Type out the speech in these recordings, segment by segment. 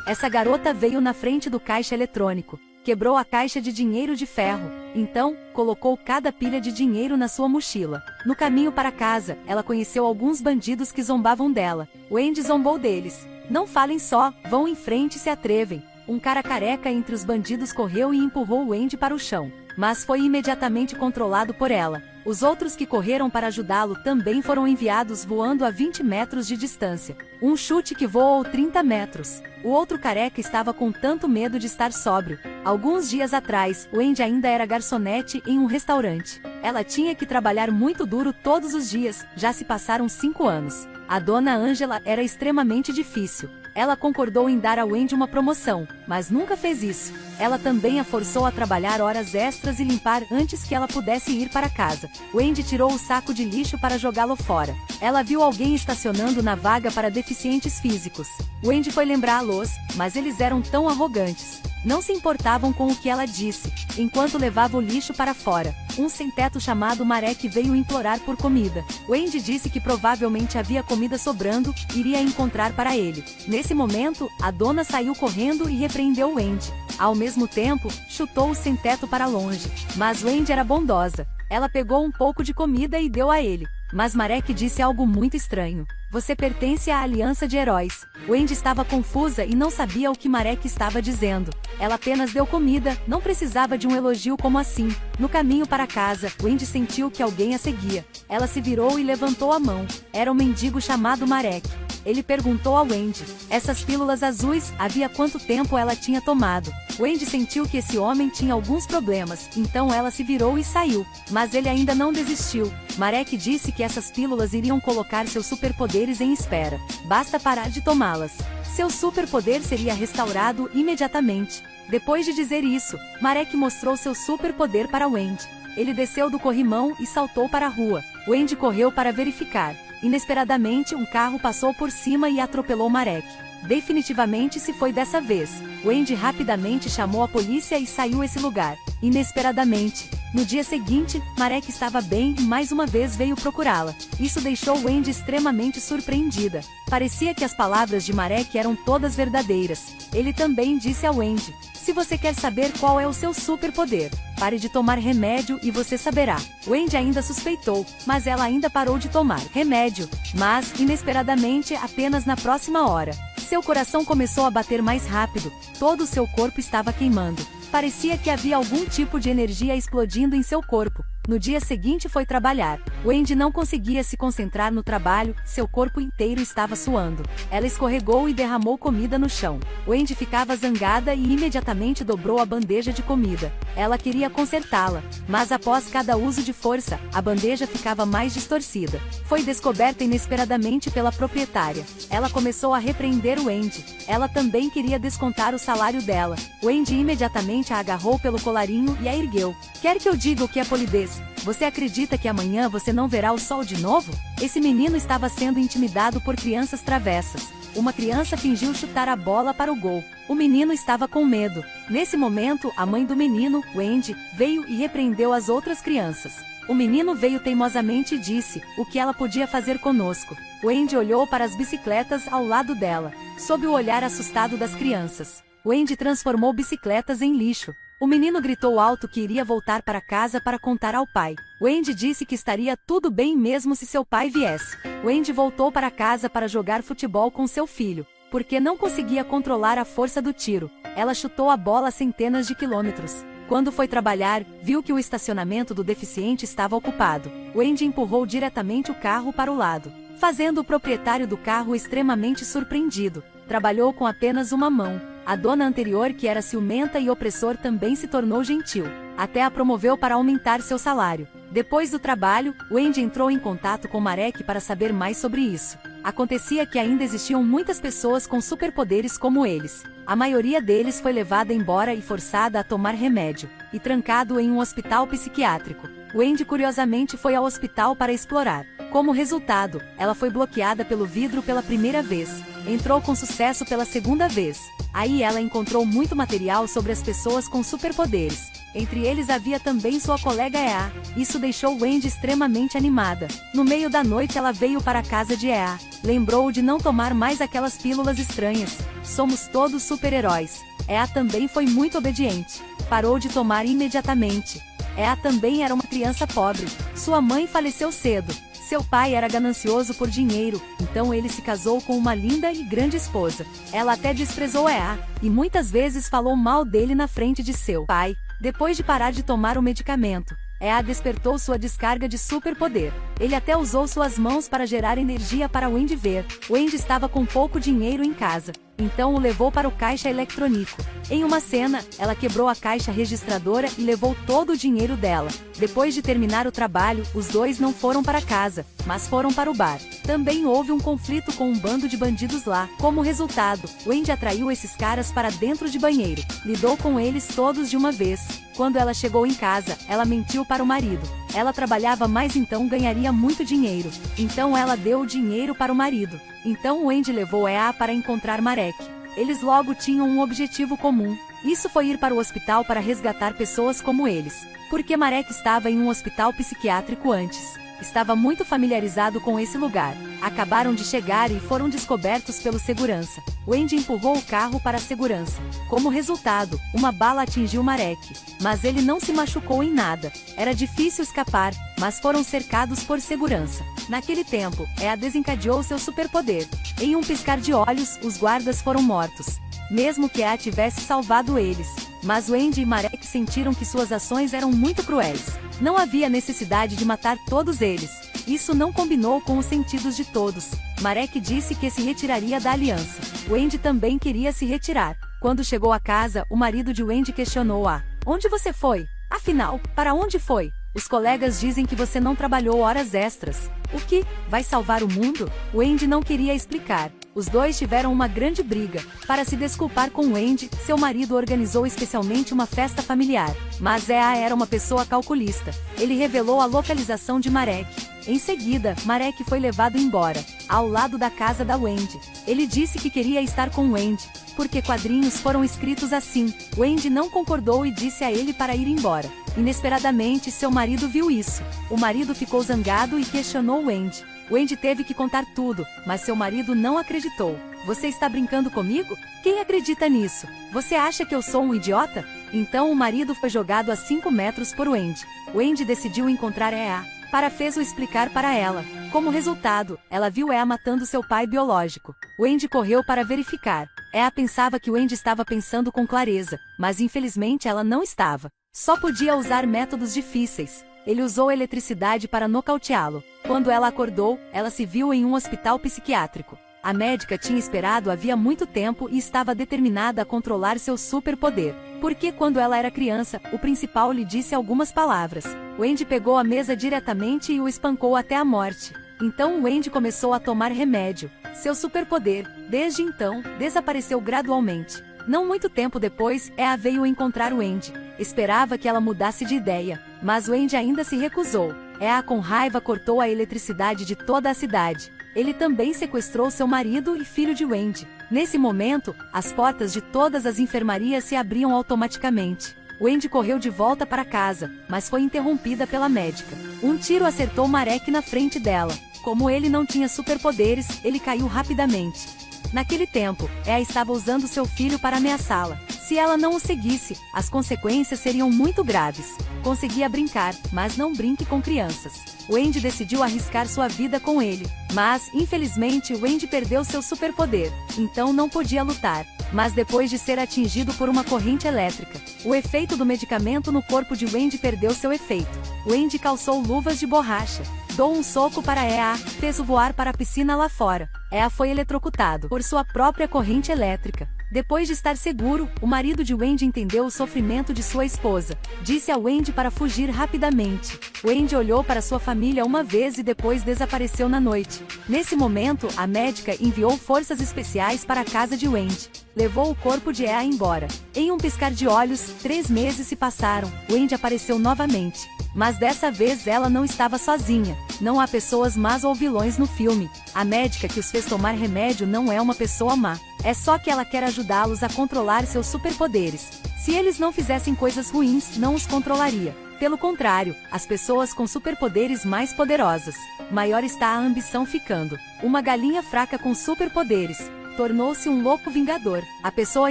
Essa garota veio na frente do caixa eletrônico, quebrou a caixa de dinheiro de ferro, então, colocou cada pilha de dinheiro na sua mochila. No caminho para casa, ela conheceu alguns bandidos que zombavam dela. Wendy zombou deles. Não falem só, vão em frente e se atrevem. Um cara careca entre os bandidos correu e empurrou Wendy para o chão, mas foi imediatamente controlado por ela. Os outros que correram para ajudá-lo também foram enviados voando a 20 metros de distância. Um chute que voou 30 metros. O outro careca estava com tanto medo de estar sóbrio. Alguns dias atrás, Wendy ainda era garçonete em um restaurante. Ela tinha que trabalhar muito duro todos os dias, já se passaram 5 anos. A dona Angela era extremamente difícil. Ela concordou em dar a Wendy uma promoção, mas nunca fez isso. Ela também a forçou a trabalhar horas extras e limpar antes que ela pudesse ir para casa. Wendy tirou o saco de lixo para jogá-lo fora. Ela viu alguém estacionando na vaga para deficientes físicos. Wendy foi lembrá-los, mas eles eram tão arrogantes. Não se importavam com o que ela disse, enquanto levava o lixo para fora. Um sem-teto chamado Marek veio implorar por comida. Wendy disse que provavelmente havia comida sobrando, iria encontrar para ele. Nesse momento, a dona saiu correndo e repreendeu Wendy. Ao mesmo tempo, chutou o sem-teto para longe. Mas Wendy era bondosa. Ela pegou um pouco de comida e deu a ele. Mas Marek disse algo muito estranho. Você pertence à Aliança de Heróis. Wendy estava confusa e não sabia o que Marek estava dizendo. Ela apenas deu comida, não precisava de um elogio como assim. No caminho para casa, Wendy sentiu que alguém a seguia. Ela se virou e levantou a mão. Era um mendigo chamado Marek. Ele perguntou a Wendy. Essas pílulas azuis, havia quanto tempo ela tinha tomado? Wendy sentiu que esse homem tinha alguns problemas, então ela se virou e saiu. Mas ele ainda não desistiu. Marek disse que essas pílulas iriam colocar seus superpoderes em espera. Basta parar de tomá-las. Seu superpoder seria restaurado imediatamente. Depois de dizer isso, Marek mostrou seu superpoder para Wendy. Ele desceu do corrimão e saltou para a rua. Wendy correu para verificar. Inesperadamente, um carro passou por cima e atropelou Marek. Definitivamente se foi dessa vez. Wendy rapidamente chamou a polícia e saiu desse lugar. Inesperadamente. No dia seguinte, Marek estava bem e mais uma vez veio procurá-la. Isso deixou Wendy extremamente surpreendida. Parecia que as palavras de Marek eram todas verdadeiras. Ele também disse a Wendy: se você quer saber qual é o seu superpoder, pare de tomar remédio e você saberá. Wendy ainda suspeitou, mas ela ainda parou de tomar remédio. Mas, inesperadamente, apenas na próxima hora, seu coração começou a bater mais rápido, todo o seu corpo estava queimando. Parecia que havia algum tipo de energia explodindo em seu corpo. No dia seguinte foi trabalhar. Wendy não conseguia se concentrar no trabalho, seu corpo inteiro estava suando. Ela escorregou e derramou comida no chão. Wendy ficava zangada e imediatamente dobrou a bandeja de comida. Ela queria consertá-la, mas após cada uso de força, a bandeja ficava mais distorcida. Foi descoberta inesperadamente pela proprietária. Ela começou a repreender Wendy. Ela também queria descontar o salário dela. Wendy imediatamente a agarrou pelo colarinho e a ergueu. Quer que eu diga o que é polidez? Você acredita que amanhã você não verá o sol de novo? Esse menino estava sendo intimidado por crianças travessas. Uma criança fingiu chutar a bola para o gol. O menino estava com medo. Nesse momento, a mãe do menino, Wendy, veio e repreendeu as outras crianças. O menino veio teimosamente e disse: o que ela podia fazer conosco? Wendy olhou para as bicicletas ao lado dela, sob o olhar assustado das crianças. Wendy transformou bicicletas em lixo. O menino gritou alto que iria voltar para casa para contar ao pai. Wendy disse que estaria tudo bem mesmo se seu pai viesse. Wendy voltou para casa para jogar futebol com seu filho, porque não conseguia controlar a força do tiro. Ela chutou a bola a centenas de quilômetros. Quando foi trabalhar, viu que o estacionamento do deficiente estava ocupado. Wendy empurrou diretamente o carro para o lado, fazendo o proprietário do carro extremamente surpreendido. Trabalhou com apenas uma mão. A dona anterior, que era ciumenta e opressor, também se tornou gentil. Até a promoveu para aumentar seu salário. Depois do trabalho, Wendy entrou em contato com Marek para saber mais sobre isso. Acontecia que ainda existiam muitas pessoas com superpoderes como eles. A maioria deles foi levada embora e forçada a tomar remédio, e trancado em um hospital psiquiátrico. Wendy curiosamente foi ao hospital para explorar. Como resultado, ela foi bloqueada pelo vidro pela primeira vez. Entrou com sucesso pela segunda vez. Aí ela encontrou muito material sobre as pessoas com superpoderes. Entre eles havia também sua colega Ea. Isso deixou Wendy extremamente animada. No meio da noite ela veio para a casa de Ea. Lembrou-o de não tomar mais aquelas pílulas estranhas. Somos todos super-heróis. Ea também foi muito obediente. Parou de tomar imediatamente. Ea também era uma criança pobre. Sua mãe faleceu cedo. Seu pai era ganancioso por dinheiro, então ele se casou com uma linda e grande esposa. Ela até desprezou Ea, e muitas vezes falou mal dele na frente de seu pai. Depois de parar de tomar o medicamento, Ea despertou sua descarga de superpoder. Ele até usou suas mãos para gerar energia para Wendy ver. Wendy estava com pouco dinheiro em casa, então o levou para o caixa eletrônico. Em uma cena, ela quebrou a caixa registradora e levou todo o dinheiro dela. Depois de terminar o trabalho, os dois não foram para casa, mas foram para o bar. Também houve um conflito com um bando de bandidos lá. Como resultado, Wendy atraiu esses caras para dentro de banheiro. Lidou com eles todos de uma vez. Quando ela chegou em casa, ela mentiu para o marido. Ela trabalhava mais, então ganharia muito dinheiro. Então ela deu o dinheiro para o marido. Então Wendy levou Ea para encontrar Marek. Eles logo tinham um objetivo comum. Isso foi ir para o hospital para resgatar pessoas como eles. Porque Marek estava em um hospital psiquiátrico antes. Estava muito familiarizado com esse lugar. Acabaram de chegar e foram descobertos pelo segurança. Wendy empurrou o carro para a segurança. Como resultado, uma bala atingiu Marek. Mas ele não se machucou em nada. Era difícil escapar, mas foram cercados por segurança. Naquele tempo, Ea desencadeou seu superpoder. Em um piscar de olhos, os guardas foram mortos. Mesmo que Ea tivesse salvado eles. Mas Wendy e Marek sentiram que suas ações eram muito cruéis. Não havia necessidade de matar todos eles. Isso não combinou com os sentidos de todos. Marek disse que se retiraria da aliança. Wendy também queria se retirar. Quando chegou a casa, o marido de Wendy questionou-a. Onde você foi? Afinal, para onde foi? Os colegas dizem que você não trabalhou horas extras. O que? Vai salvar o mundo? Wendy não queria explicar. Os dois tiveram uma grande briga. Para se desculpar com Wendy, seu marido organizou especialmente uma festa familiar. Mas Ea era uma pessoa calculista. Ele revelou a localização de Marek. Em seguida, Marek foi levado embora, ao lado da casa da Wendy. Ele disse que queria estar com Wendy, porque quadrinhos foram escritos assim. Wendy não concordou e disse a ele para ir embora. Inesperadamente, seu marido viu isso. O marido ficou zangado e questionou Wendy. Wendy teve que contar tudo, mas seu marido não acreditou. Você está brincando comigo? Quem acredita nisso? Você acha que eu sou um idiota? Então o marido foi jogado a 5 metros por Wendy. Wendy decidiu encontrar Ea, para fez-o explicar para ela. Como resultado, ela viu Ea matando seu pai biológico. Wendy correu para verificar. Ea pensava que Wendy estava pensando com clareza, mas infelizmente ela não estava. Só podia usar métodos difíceis. Ele usou eletricidade para nocauteá-lo. Quando ela acordou, ela se viu em um hospital psiquiátrico. A médica tinha esperado havia muito tempo e estava determinada a controlar seu superpoder. Porque quando ela era criança, o principal lhe disse algumas palavras. Wendy pegou a mesa diretamente e o espancou até a morte. Então Wendy começou a tomar remédio. Seu superpoder, desde então, desapareceu gradualmente. Não muito tempo depois, Ea veio encontrar Wendy. Esperava que ela mudasse de ideia, mas Wendy ainda se recusou. Ea com raiva cortou a eletricidade de toda a cidade. Ele também sequestrou seu marido e filho de Wendy. Nesse momento, as portas de todas as enfermarias se abriam automaticamente. Wendy correu de volta para casa, mas foi interrompida pela médica. Um tiro acertou Marek na frente dela. Como ele não tinha superpoderes, ele caiu rapidamente. Naquele tempo, Ea estava usando seu filho para ameaçá-la. Se ela não o seguisse, as consequências seriam muito graves. Conseguia brincar, mas não brinque com crianças. Wendy decidiu arriscar sua vida com ele. Mas, infelizmente, Wendy perdeu seu superpoder. Então não podia lutar. Mas depois de ser atingido por uma corrente elétrica, o efeito do medicamento no corpo de Wendy perdeu seu efeito. Wendy calçou luvas de borracha. Dou um soco para Ea, fez-o voar para a piscina lá fora. Ea foi eletrocutado por sua própria corrente elétrica. Depois de estar seguro, o marido de Wendy entendeu o sofrimento de sua esposa. Disse a Wendy para fugir rapidamente. Wendy olhou para sua família uma vez e depois desapareceu na noite. Nesse momento, a médica enviou forças especiais para a casa de Wendy. Levou o corpo de Ea embora. Em um piscar de olhos, 3 meses se passaram. Wendy apareceu novamente. Mas dessa vez ela não estava sozinha. Não há pessoas más ou vilões no filme. A médica que os fez tomar remédio não é uma pessoa má. É só que ela quer ajudá-los a controlar seus superpoderes. Se eles não fizessem coisas ruins, não os controlaria. Pelo contrário, as pessoas com superpoderes mais poderosas. Maior está a ambição ficando. Uma galinha fraca com superpoderes tornou-se um louco vingador. A pessoa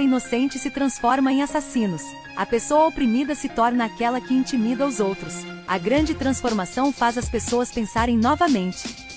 inocente se transforma em assassinos. A pessoa oprimida se torna aquela que intimida os outros. A grande transformação faz as pessoas pensarem novamente.